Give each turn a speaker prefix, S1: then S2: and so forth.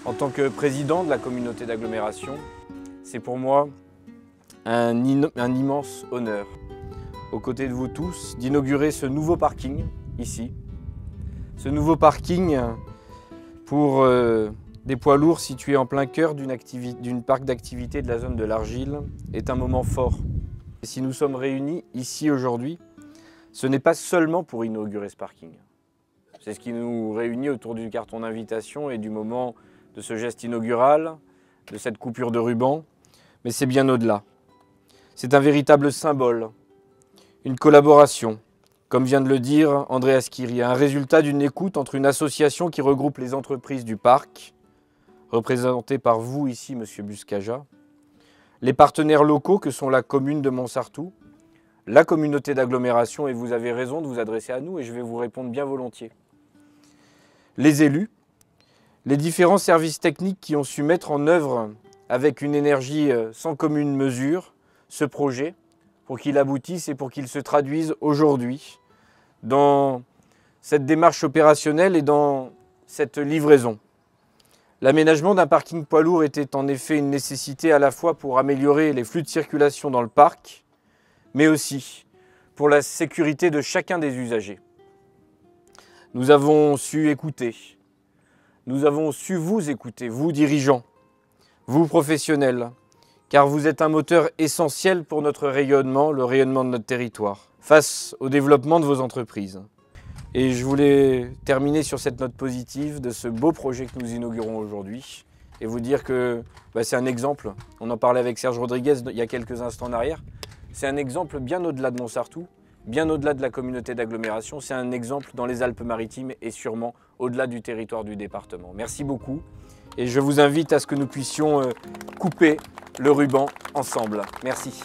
S1: En tant que président de la communauté d'agglomération, c'est pour moi un immense honneur, aux côtés de vous tous, d'inaugurer ce nouveau parking ici. Ce nouveau parking pour des poids lourds situé en plein cœur d'une parc d'activités de la zone de l'Argile est un moment fort. Et si nous sommes réunis ici aujourd'hui, ce n'est pas seulement pour inaugurer ce parking. C'est ce qui nous réunit autour du carton d'invitation et du moment de ce geste inaugural, de cette coupure de ruban, mais c'est bien au-delà. C'est un véritable symbole, une collaboration, comme vient de le dire Andreas Kiri, un résultat d'une écoute entre une association qui regroupe les entreprises du parc, représentées par vous ici, Monsieur Buscaja, les partenaires locaux que sont la commune de Montsartou, la communauté d'agglomération, et vous avez raison de vous adresser à nous et je vais vous répondre bien volontiers. Les élus, les différents services techniques qui ont su mettre en œuvre avec une énergie sans commune mesure ce projet pour qu'il aboutisse et pour qu'il se traduise aujourd'hui dans cette démarche opérationnelle et dans cette livraison. L'aménagement d'un parking poids lourd était en effet une nécessité à la fois pour améliorer les flux de circulation dans le parc, mais aussi pour la sécurité de chacun des usagers. Nous avons su écouter, nous avons su vous écouter, vous dirigeants, vous professionnels, car vous êtes un moteur essentiel pour notre rayonnement, le rayonnement de notre territoire, face au développement de vos entreprises. Et je voulais terminer sur cette note positive de ce beau projet que nous inaugurons aujourd'hui et vous dire que c'est un exemple, on en parlait avec Serge Rodriguez il y a quelques instants en arrière, c'est un exemple bien au-delà de Montsartou, bien au-delà de la communauté d'agglomération, c'est un exemple dans les Alpes-Maritimes et sûrement au-delà du territoire du département. Merci beaucoup et je vous invite à ce que nous puissions couper le ruban ensemble. Merci.